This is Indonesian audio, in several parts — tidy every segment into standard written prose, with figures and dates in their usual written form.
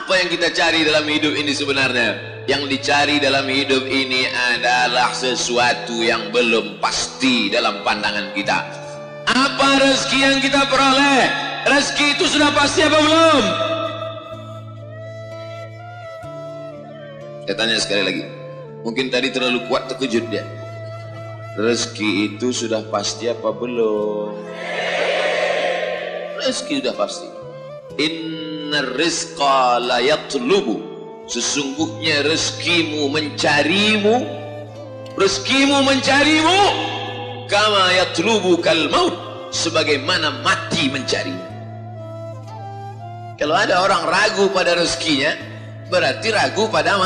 Apa yang kita cari dalam hidup ini sebenarnya? Yang dicari dalam hidup ini adalah sesuatu yang belum pasti dalam pandangan kita. Apa rezeki yang kita peroleh? Rezeki itu sudah pasti apa belum? Saya tanya sekali lagi. Mungkin tadi terlalu kuat terkejut dia. Rezeki itu sudah pasti apa belum? Rezeki sudah pasti. Inna rizqa la yatlubu, sesungguhnya rezekimu mencarimu, kama yatlubu kal maut, sebagaimana mati mencarimu. Kalau ada orang ragu pada rezekinya, berarti ragu pada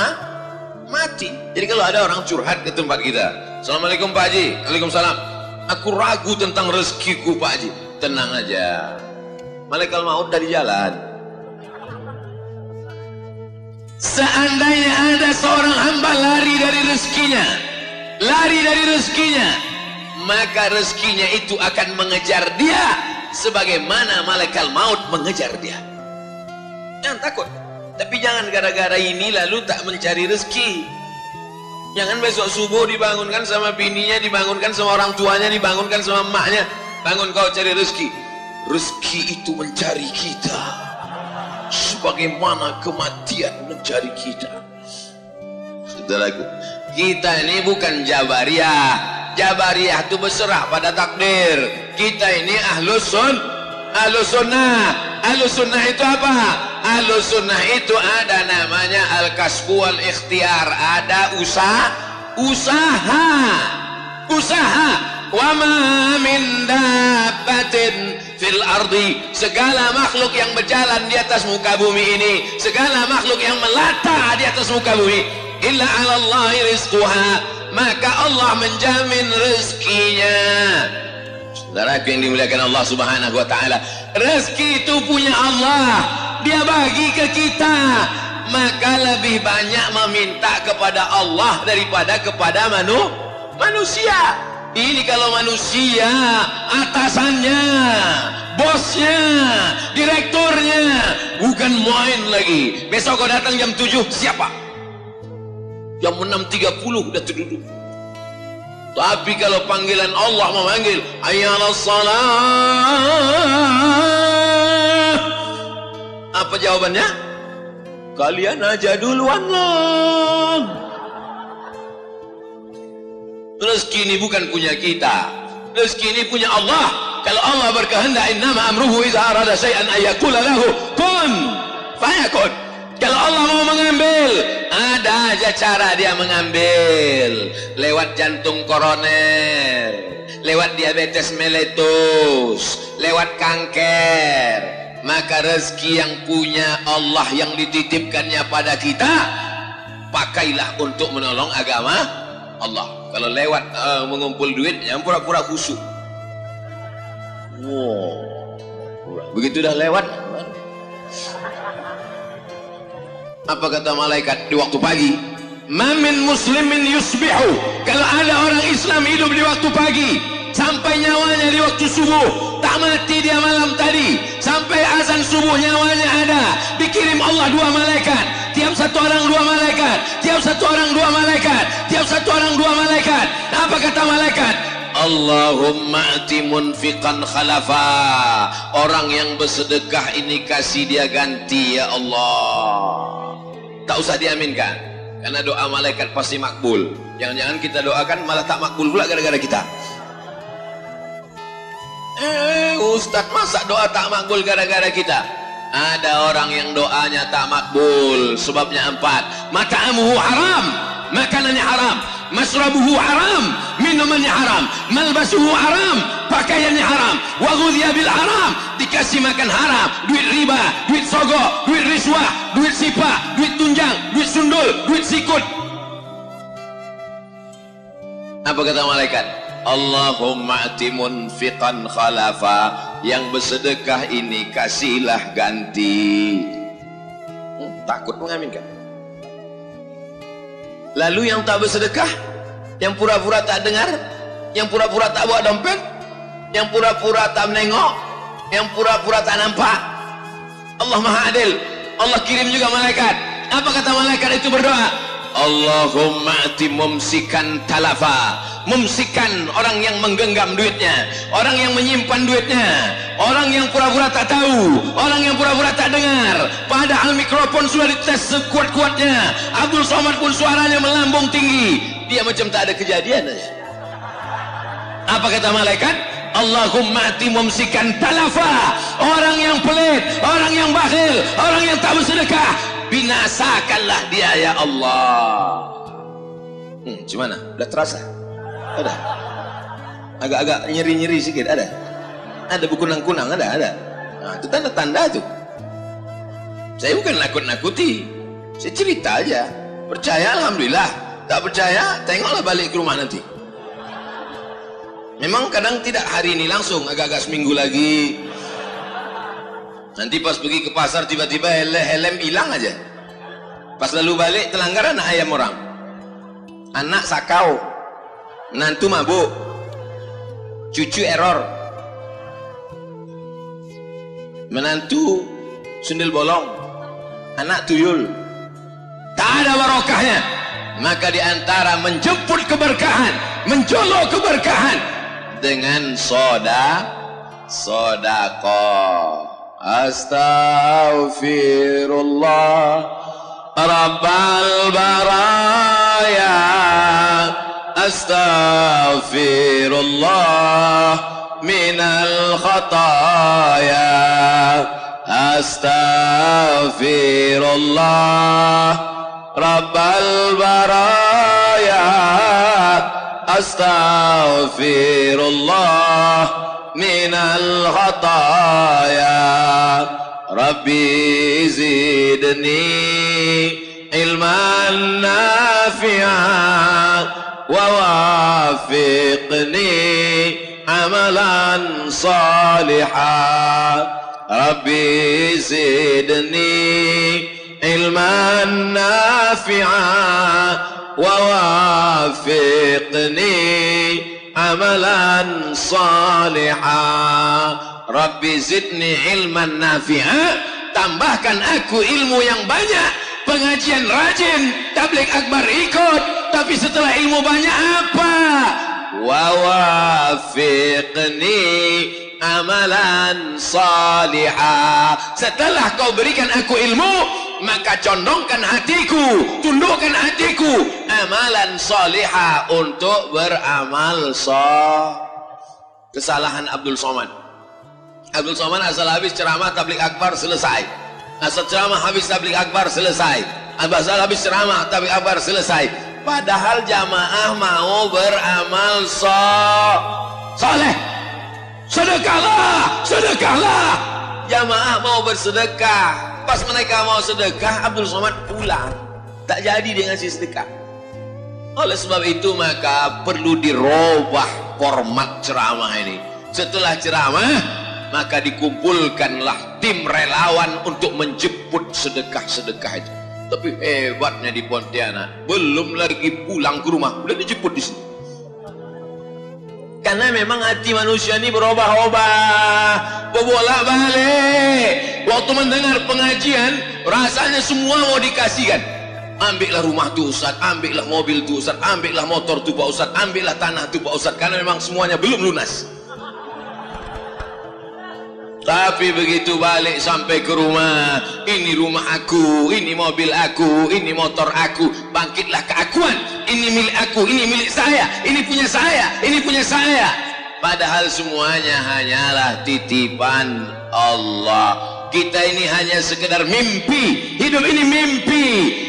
mati. Jadi kalau ada orang curhat ke tempat kita, Assalamualaikum Pak Haji, Waalaikumsalam, aku ragu tentang rezekiku Pak Haji. Tenang aja, malaikat maut dari jalan. Seandainya ada seorang hamba lari dari rezekinya, maka rezekinya itu akan mengejar dia sebagaimana malaikat maut mengejar dia. Jangan takut, tapi jangan gara-gara ini lalu tak mencari rezeki. Jangan besok subuh dibangunkan sama bininya, dibangunkan sama orang tuanya, dibangunkan sama emaknya, bangun kau cari rezeki. Rezeki itu mencari kita sebagaimana kematian mencari kita. Saudaraku, kita ini bukan Jabariyah. Jabariyah itu berserah pada takdir. Kita ini Ahlus Sunnah. Ahlus Sunnah itu apa? Ahlus Sunnah itu ada namanya al-kasbu wal ikhtiar, ada usaha. Wa ma min dabbatin fil ardi, segala makhluk yang berjalan di atas muka bumi ini, segala makhluk yang melata di atas muka bumi, illa 'ala Allahi rizquha, maka Allah menjamin rezekinya. Saudaraku yang dimuliakan Allah Subhanahu wa taala, rezeki itu punya Allah, dia bagi ke kita, maka lebih banyak meminta kepada Allah daripada kepada manusia. Ini kalau manusia, atasannya, bosnya, direkturnya, bukan main lagi. Besok kau datang jam 7, siapa? Jam 6.30 udah terduduk. Tapi kalau panggilan Allah memanggil, hayyalas salah, apa jawabannya? Kalian aja duluan lah. Rezeki ini bukan punya kita, rezeki ini punya Allah. Kalau Allah berkehendak, innama amruhu iza arada syai'an ayyakula lahu kun fayakun. Kalau Allah mau mengambil, ada aja cara dia mengambil. Lewat jantung koroner, lewat diabetes meletus, lewat kanker. Maka rezeki yang punya Allah, yang dititipkannya pada kita, pakailah untuk menolong agama Allah. Kalau lewat mengumpul duit, yang pura-pura khusyuk. Begitu dah lewat, apa kata malaikat di waktu pagi? Ma min muslimin yusbihu, kalau ada orang Islam hidup di waktu pagi sampai nyawanya di waktu subuh, tak mati dia malam tadi, sampai azan subuh nyawanya ada, dikirim Allah 2 malaikat, tiap satu orang 2 malaikat, tiap satu orang 2 malaikat, tiap satu orang 2 malaikat. Apa kata malaikat? Allahumma ati munfiqan khalafa, orang yang bersedekah ini kasih dia ganti ya Allah. Tak usah diaminkan, karena doa malaikat pasti makbul. Jangan-jangan kita doakan malah tak makbul pula gara-gara kita. Ustadz, masa doa tak makbul gara-gara kita? Ada orang yang doanya tak makbul, sebabnya 4. Mat'amuhu haram, makanannya haram. Masrabuhu haram, minumannya haram. Malbasuhu haram, pakaiannya haram. Wa ghudhiya bil haram, dikasih makan haram. Duit riba, duit sogok, duit riswah, duit sipah, duit tunjang, duit sundul, duit sikut. Apa kata malaikat? Allahumma ati munfiqan khalafa, yang bersedekah ini kasihlah ganti. Takut mengaminkan. Lalu yang tak bersedekah, yang pura-pura tak dengar, yang pura-pura tak bawa dompet, yang pura-pura tak menengok, yang pura-pura tak nampak, Allah Maha Adil. Allah kirim juga malaikat. Apa kata malaikat itu berdoa? Allahumma ati mumsikan talafa, mumsikan orang yang menggenggam duitnya, orang yang menyimpan duitnya, orang yang pura-pura tak tahu, orang yang pura-pura tak dengar, padahal mikrofon sudah dites sekuat-kuatnya. Abdul Somad pun suaranya melambung tinggi, dia macam tak ada kejadian aja. Apa kata malaikat? Allahumma ati mumsikan talafa, orang yang pelit, orang yang bakhil, orang yang tak bersedekah, binasakanlah dia ya Allah. Gimana? Udah terasa? Ada? Agak-agak nyeri-nyeri sedikit? Ada? Ada berkunang-kunang? Ada? Nah, itu tanda-tanda tuh. Saya bukan nakut-nakuti, saya cerita aja. Percaya alhamdulillah, tak percaya tengoklah balik ke rumah nanti. Memang kadang tidak hari ini langsung, agak-agak seminggu lagi. Nanti pas pergi ke pasar tiba-tiba helm hilang aja. Pas lalu balik telanggar anak ayam orang, anak sakau, menantu mabuk, cucu error, menantu sundel bolong, anak tuyul. Tak ada barokahnya. Maka diantara menjemput keberkahan, menjolok keberkahan dengan sodaqah. Astaghfirullah Rabbal baraya, astaghfirullah minal khataya, astaghfirullah Rabbal baraya, astaghfirullah minal khataya. Rabbi zidni ilman nafi'an wa wafiqni amalan salihan. Rabbi zidni ilman nafi'an wa wafiqni amalan salihan. Rabbi zidni ilman nafi'a, tambahkan aku ilmu yang banyak. Pengajian rajin, tabligh akbar ikut, tapi setelah ilmu banyak apa? Wa wafiqni amalan salihah. Setelah kau berikan aku ilmu, maka condongkan hatiku, tundukkan hatiku amalan salihah untuk beramal saleh. Kesalahan Abdul Somad. Abdul Somad asal habis ceramah tabligh akbar selesai, asal ceramah habis tabligh akbar selesai, asal habis ceramah tabligh akbar selesai. Padahal jamaah mau beramal soleh. Sedekahlah, sedekahlah. Jamaah mau bersedekah. Pas mereka mau sedekah, Abdul Somad pulang, tak jadi dia ngasih sedekah. Oleh sebab itu maka perlu dirubah format ceramah ini. Setelah ceramah, maka dikumpulkanlah tim relawan untuk menjemput sedekah-sedekah itu. Tapi hebatnya di Pontianak, belum lagi pulang ke rumah, udah dijemput di sini. Karena memang hati manusia ini berubah-ubah, berbolak-balik. Waktu mendengar pengajian, rasanya semua mau dikasihkan. Ambillah rumah tu Ustaz, ambillah mobil tu Ustaz, ambillah motor tu Pak Ustaz, ambillah tanah tu Pak Ustaz, karena memang semuanya belum lunas. Tapi begitu balik sampai ke rumah, ini rumah aku, ini mobil aku, ini motor aku, bangkitlah keakuan, ini milik aku, ini milik saya, ini punya saya, ini punya saya. Padahal semuanya hanyalah titipan Allah. Kita ini hanya sekedar mimpi, hidup ini mimpi.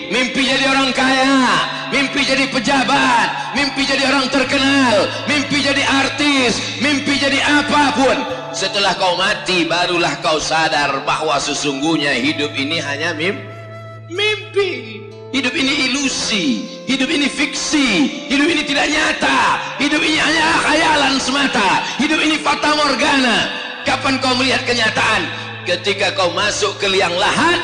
Mimpi jadi orang kaya, mimpi jadi pejabat, mimpi jadi orang terkenal, mimpi jadi artis, mimpi jadi apapun. Setelah kau mati, barulah kau sadar bahwa sesungguhnya hidup ini hanya mimpi. Hidup ini ilusi, hidup ini fiksi, hidup ini tidak nyata, hidup ini hanya khayalan semata, hidup ini fata morgana. Kapan kau melihat kenyataan? Ketika kau masuk ke liang lahat,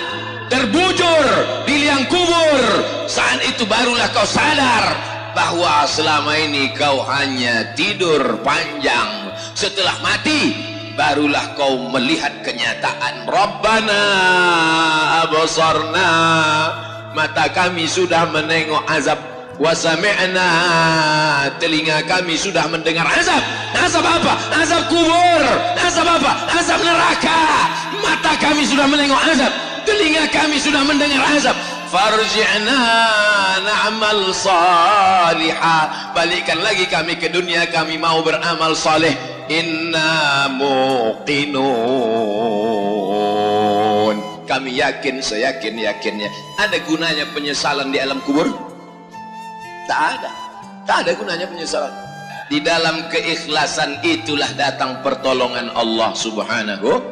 terbujur di liang kubur, saat itu barulah kau sadar bahwa selama ini kau hanya tidur panjang. Setelah mati, barulah kau melihat kenyataan. Rabbana absarna, mata kami sudah menengok azab, wa sami'na, telinga kami sudah mendengar azab. Azab apa? Azab kubur. Azab apa? Azab neraka. Mata kami sudah menengok azab, telinga kami sudah mendengar azab. Farji'na na'mal salihah, balikkan lagi kami ke dunia, kami mau beramal saleh. Inna muqinun, kami yakin, seyakin-yakinnya. Ada gunanya penyesalan di alam kubur? Tak ada gunanya penyesalan. Di dalam keikhlasan itulah datang pertolongan Allah subhanahu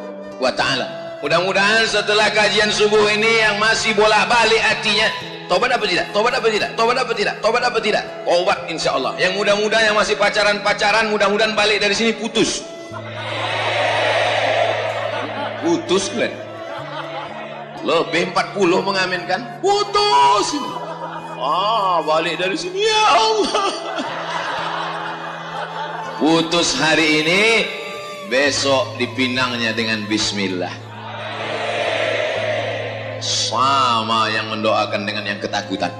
wa ta'ala. Mudah-mudahan setelah kajian subuh ini yang masih bolak-balik hatinya, tobat apa tidak? Tobat apa tidak? Tobat apa tidak? Tobat apa tidak? Tobat insya Allah. Yang mudah-mudahan yang masih pacaran-pacaran, mudah-mudahan balik dari sini putus. Putus kan? Lebih 40 mengaminkan putus. Balik dari sini ya Allah. Putus hari ini, besok dipinangnya dengan bismillah. Sama yang mendoakan dengan yang ketakutan.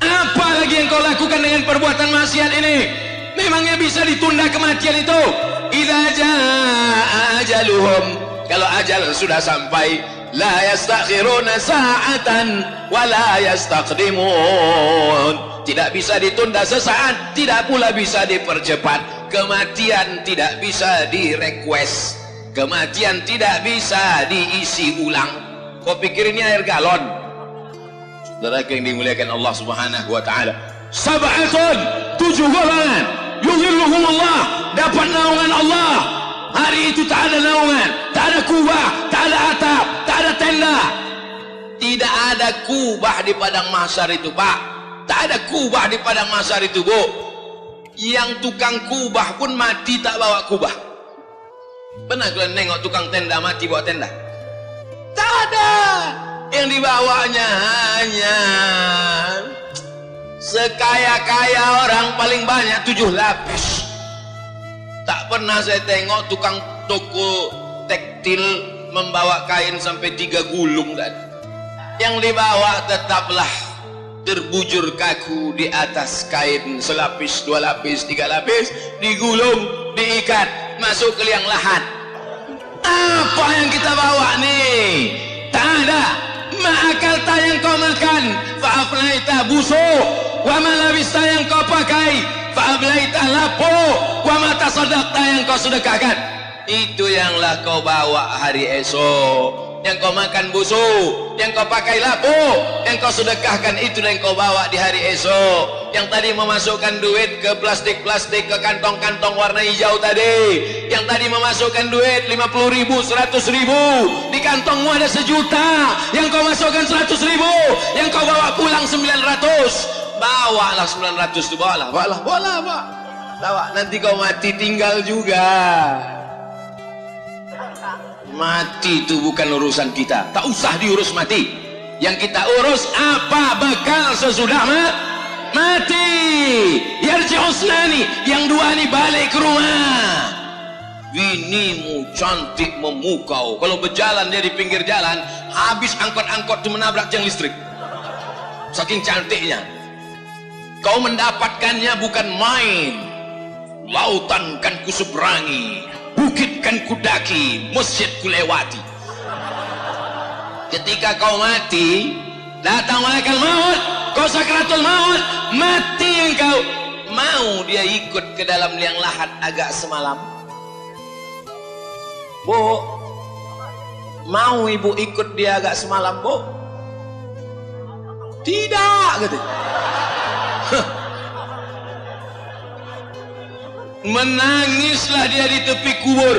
Apa lagi yang kau lakukan dengan perbuatan maksiat ini? Memangnya bisa ditunda kematian itu? Idza jaa ajaluhum, kalau ajal sudah sampai, la yastakhiruna sa'atan wa la yastaqdimun, tidak bisa ditunda sesaat, tidak pula bisa dipercepat. Kematian tidak bisa direquest, kematian tidak bisa diisi ulang. Kau pikir ini air galon? Saudara yang dimuliakan Allah subhanahu wa ta'ala, sab'atun, 7 golongan, yuzilluhumullah, dapat naungan Allah. Hari itu tak ada naungan, tak ada kubah, tak ada atap, tak ada tenda. Tidak ada kubah di padang mahsyar itu, Pak. Tak ada kubah di padang mahsyar itu, Bu. Yang tukang kubah pun mati tak bawa kubah. Pernah kalian nengok tukang tenda mati bawa tenda? Tak ada. Yang dibawanya hanya sekaya-kaya orang, paling banyak 7 lapis. Tak pernah saya tengok tukang toko tekstil membawa kain sampai 3 gulung tadi. Yang dibawa tetaplah terbujur kaku di atas kain, selapis, 2 lapis, 3 lapis, digulung, diikat, masuk ke liang lahat. Apa yang kita bawa nih? Tak ada. Ma'akalta yang kau makan, fa'aflaita busuk, wa malabista yang kau pakai, fa'ablaita lapo, wa mata sodakta yang kau sedekahkan. Itu yanglah kau bawa hari esok. Yang kau makan busuk, yang kau pakai lapo, yang kau sedekahkan, itulah yang kau bawa di hari esok. Yang tadi memasukkan duit ke plastik-plastik, ke kantong-kantong warna hijau tadi, yang tadi memasukkan duit 50.000, 100.000, di kantongmu ada 1 juta, yang kau masukkan 100.000, yang kau bawa pulang 900. Bawalah 900 itu, bawa. Nanti kau mati tinggal juga. Mati itu bukan urusan kita, tak usah diurus mati. Yang kita urus apa bekal sesudah mati. Yarji'usnani, yang 2 ni balik ke rumah. Binimu cantik memukau, kalau berjalan dia di pinggir jalan, habis angkot-angkot itu menabrak tiang listrik, saking cantiknya. Kau mendapatkannya bukan main. Lautan kan kuseberangi, bukit kan kudaki, masjid kulewati. Ketika kau mati, datang malaikat maut, kau sakratul maut, mati engkau. Mau dia ikut ke dalam liang lahat agak semalam? Bu, mau ibu ikut dia agak semalam, Bu? Tidak, gitu. Menangislah dia di tepi kubur.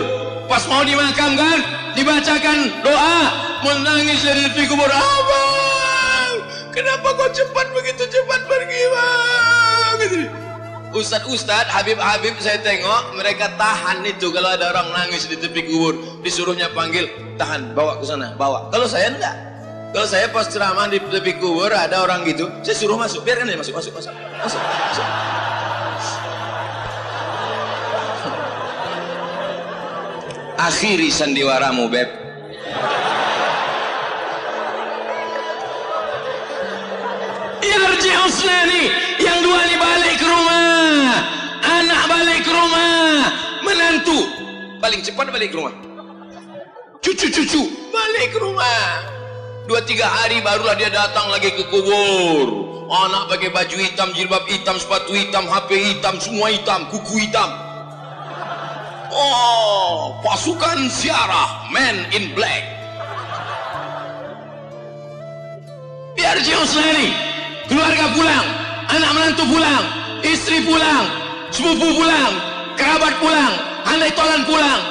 Pas mau dimakamkan, dibacakan doa, menangislah di tepi kubur. Abang, kenapa kau cepat, begitu cepat pergi, Bang? Gitu. Ustadz, Habib saya tengok mereka tahan itu. Kalau ada orang nangis di tepi kubur, disuruhnya panggil, tahan, bawa ke sana, bawa. Kalau saya enggak. Kalau saya pas ceramah di tepi kubur ada orang gitu, saya suruh masuk, biarkan dia masuk. Akhiri sandiwaramu, Beb. yarji usnani, yang dua ini balik ke rumah, anak balik ke rumah, menantu paling cepat balik ke rumah, cucu-cucu balik ke rumah, 2-3 hari barulah dia datang lagi ke kubur. Anak pakai baju hitam, jilbab hitam, sepatu hitam, HP hitam, semua hitam, kuku hitam. Oh, pasukan ziarah, man in black. Biar usnani, keluarga pulang, anak menantu pulang, istri pulang, sepupu pulang, kerabat pulang, handai tolan pulang.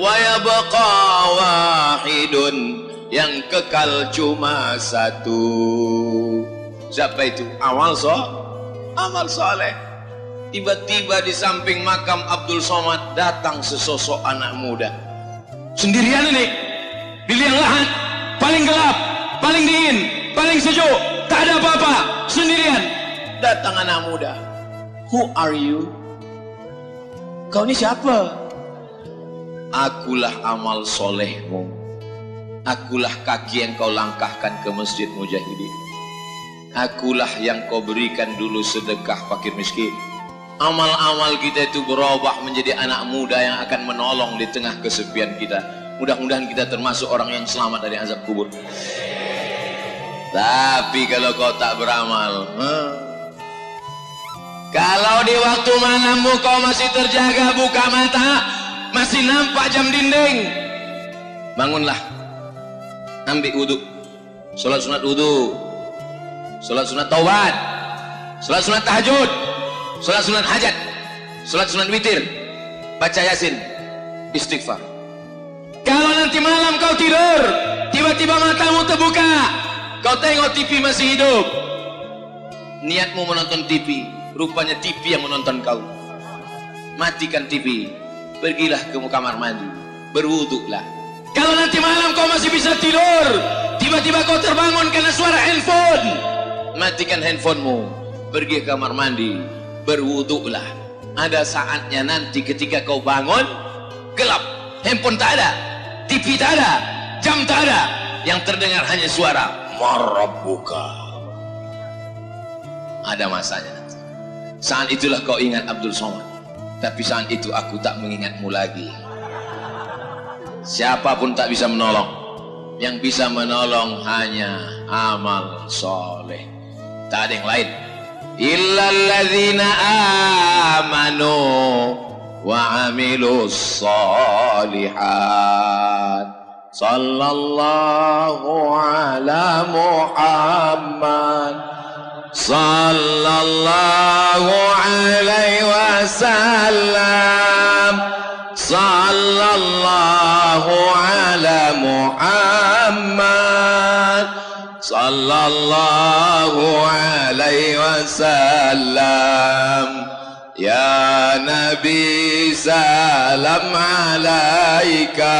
Wa yabqa wahidun, yang kekal cuma satu. Siapa itu? Amal soleh. Tiba-tiba di samping makam Abdul Somad datang sesosok anak muda. Sendirian ini, di liang lahat, paling gelap, paling dingin, paling sejuk, tak ada apa-apa, sendirian. Datang anak muda. Who are you? Kau ini siapa? Akulah amal solehmu. Akulah kaki yang kau langkahkan ke Masjid Mujahidin. Akulah yang kau berikan dulu sedekah fakir miskin. Amal-amal kita itu berubah menjadi anak muda yang akan menolong di tengah kesepian kita. Mudah-mudahan kita termasuk orang yang selamat dari azab kubur. Tapi kalau kau tak beramal, kalau di waktu malammu kau masih terjaga, buka mata, masih nampak jam dinding, bangunlah, ambil wudhu, sholat sunat wudhu, sholat sunat taubat, sholat sunat tahajud, sholat sunat hajat, sholat sunat witir, baca yasin, istighfar. Kalau nanti malam kau tidur, tiba-tiba matamu terbuka, kau tengok TV masih hidup, niatmu menonton TV, rupanya TV yang menonton kau. Matikan TV, pergilah ke kamar mandi, berwuduklah. Kalau nanti malam kau masih bisa tidur, tiba-tiba kau terbangun karena suara handphone, matikan handphonemu, pergi ke kamar mandi, berwuduklah. Ada saatnya nanti ketika kau bangun, gelap, handphone tak ada, TV tak ada, jam tak ada, yang terdengar hanya suara marabbuka. Ada masanya nanti. Saat itulah kau ingat Abdul Somad. Tapi saat itu aku tak mengingatmu lagi. Siapapun tak bisa menolong. Yang bisa menolong hanya amal soleh. Tak ada yang lain. Illalladzina amanu wa amilus solihat. Sallallahu ala Muhammad, sallallahu alaihi wasallam, sallallahu ala Muhammad, sallallahu alaihi wasallam. Ya Nabi salam alaika,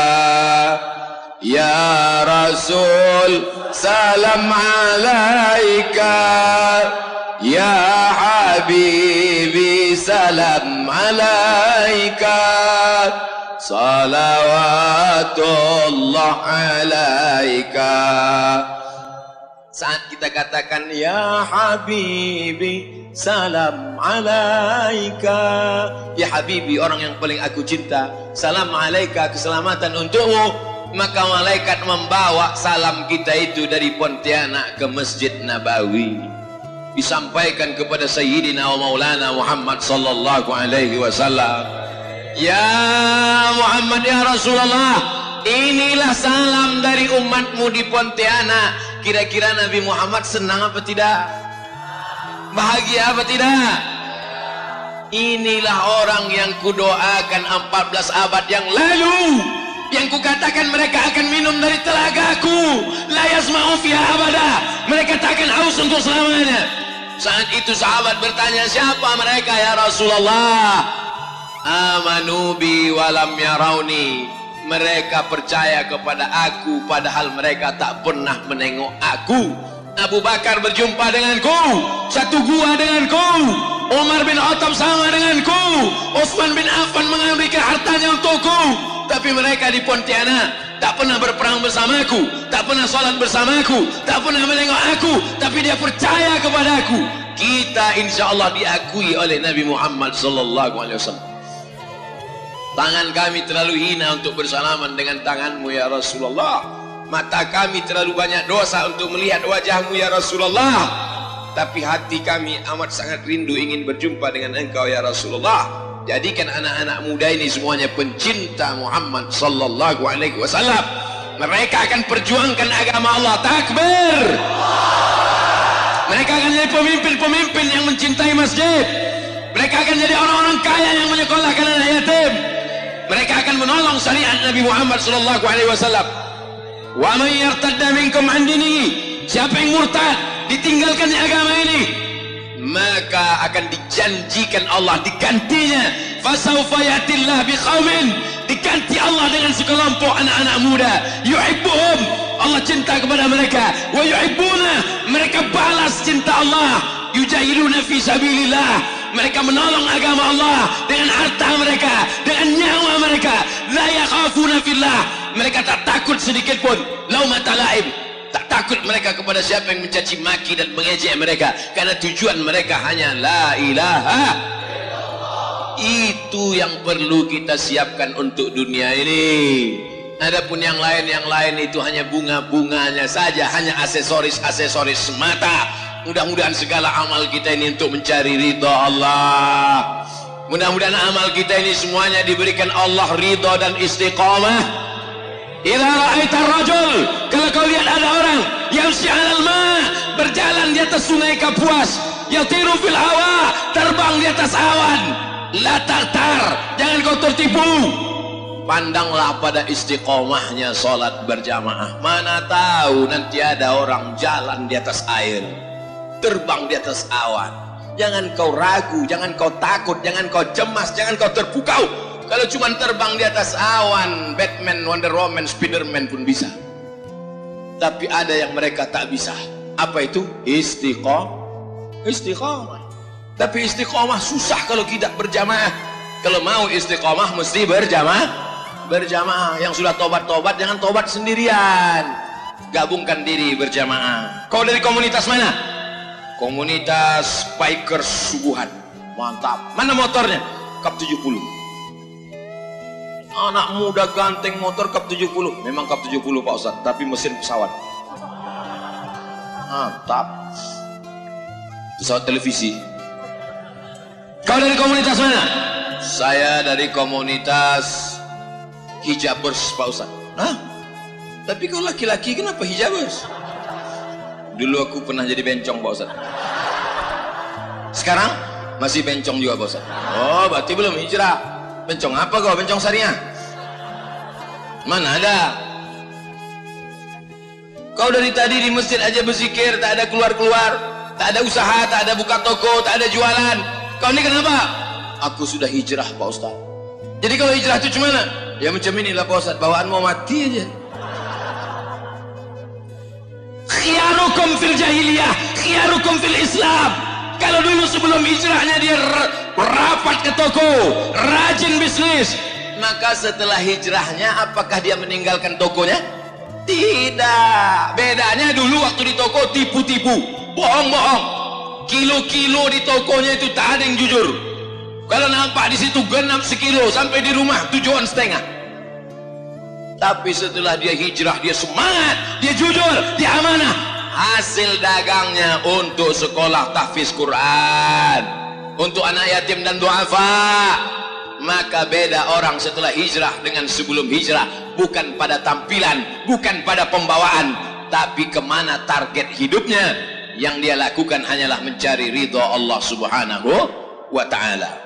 ya Rasul salam alaika, ya Habibi salam alaika, salawatullah alaika. Saat kita katakan ya Habibi salam alaika, ya Habibi orang yang paling aku cinta, salam alaika, keselamatan untukmu, maka malaikat membawa salam kita itu dari Pontianak ke Masjid Nabawi, disampaikan kepada Sayyidina wa Maulana Muhammad sallallahu alaihi wasallam. Ya Muhammad, ya Rasulullah, inilah salam dari umatmu di Pontianak. Kira-kira Nabi Muhammad senang apa tidak? Bahagia apa tidak? Inilah orang yang kudoakan 14 abad yang lalu, yang kukatakan mereka akan minum dari telagaku, la yasma'u fiha abada, mereka tak akan haus untuk selamanya. Saat itu sahabat bertanya, siapa mereka ya Rasulullah? Amanu bi walam yarauni, mereka percaya kepada aku padahal mereka tak pernah menengok aku. Abu Bakar berjumpa denganku, satu gua denganku, Umar bin Khattab sama denganku, Utsman bin Affan mengambilkan hartanya untukku, tapi mereka di Pontianak tak pernah berperang bersamaku, tak pernah sholat bersamaku, tak pernah menengok aku, tapi dia percaya kepadaku. Kita insya Allah diakui oleh Nabi Muhammad sallallahu alaihi wasallam. Tangan kami terlalu hina untuk bersalaman dengan tanganmu ya Rasulullah. Mata kami terlalu banyak dosa untuk melihat wajahmu ya Rasulullah. Tapi hati kami amat sangat rindu ingin berjumpa dengan engkau ya Rasulullah. Jadikan anak-anak muda ini semuanya pencinta Muhammad sallallahu alaihi wasallam. Mereka akan perjuangkan agama Allah. Takbir. Mereka akan jadi pemimpin-pemimpin yang mencintai masjid. Mereka akan jadi orang-orang kaya yang menyekolahkan anak yatim. Mereka akan menolong syariat Nabi Muhammad sallallahu alaihi wasallam. Wa man yartadda minkum an dinihi, siapa yang murtad, ditinggalkan agama ini, maka akan dijanjikan Allah digantinya. Fasawfa yatillah biqaumin, diganti Allah dengan sekelompok anak-anak muda. Yuhibbuhum, Allah cinta kepada mereka. Wa yuhibbuna, mereka balas cinta Allah. Yujahiduna fi sabilillah, mereka menolong agama Allah dengan harta mereka, dengan nyawa mereka. La yakhafuna fillah, mereka tak takut sedikit pun laumata laim, tak takut mereka kepada siapa yang mencaci maki dan mengejek mereka, karena tujuan mereka hanya la ilaha. Itu yang perlu kita siapkan untuk dunia ini. Adapun yang lain itu hanya bunga-bunganya saja, hanya aksesoris semata. Mudah-mudahan segala amal kita ini untuk mencari ridha Allah. Mudah-mudahan amal kita ini semuanya diberikan Allah ridha dan istiqamah. Idza ra'aita ar-rajul, kalau kau lihat ada orang yamshi 'alal ma', berjalan di atas sungai Kapuas, yatiru fil hawa, terbang di atas awan, la tartar, jangan kau tertipu. Pandanglah pada istiqomahnya salat berjamaah. Mana tahu nanti ada orang jalan di atas air, terbang di atas awan. Jangan kau ragu, jangan kau takut, jangan kau cemas, jangan kau terpukau. Kalau cuma terbang di atas awan, Batman, Wonder Woman, Spiderman pun bisa. Tapi ada yang mereka tak bisa. Apa itu? Istiqomah. Tapi istiqomah susah kalau tidak berjamaah. Kalau mau istiqomah mesti berjamaah. Yang sudah tobat-tobat jangan tobat sendirian. Gabungkan diri berjamaah. Kau dari komunitas mana? Komunitas bikers subuhan. Mantap. Mana motornya? Kap 70. Anak muda ganteng motor Kap 70. Memang Kap 70 Pak Ustaz, tapi mesin pesawat. Mantap. Pesawat televisi. Kau dari komunitas mana? Saya dari komunitas hijabers Pak Ustaz. Hah? Tapi kau laki-laki kenapa hijabers? Dulu aku pernah jadi bencong Pak Ustaz. Sekarang masih bencong juga Pak Ustaz. Oh, berarti belum hijrah. Bencong apa kau? Bencong syariah? Mana ada? Kau dari tadi di masjid aja berzikir, tak ada keluar-keluar, tak ada usaha, tak ada buka toko, tak ada jualan. Kau ini kenapa? Aku sudah hijrah Pak Ustaz. Jadi kalau hijrah itu cuma mana? Ya macam inilah Pak Ustaz, bawaan mau mati aja. Khiyarukum fil jahiliyah, khiyarukum fil Islam. Kalau dulu sebelum hijrahnya dia rapat ke toko, rajin bisnis, maka setelah hijrahnya apakah dia meninggalkan tokonya? Tidak. Bedanya dulu waktu di toko tipu-tipu, bohong-bohong. Kilo-kilo di tokonya itu tak ada yang jujur. Kalau nampak di situ genap sekilo, sampai di rumah 7,5. Tapi setelah dia hijrah, dia semangat, dia jujur, dia amanah. Hasil dagangnya untuk sekolah tahfiz Quran, untuk anak yatim dan duafa. Maka beda orang setelah hijrah dengan sebelum hijrah, bukan pada tampilan, bukan pada pembawaan, tapi kemana target hidupnya. Yang dia lakukan hanyalah mencari ridha Allah subhanahu wa ta'ala.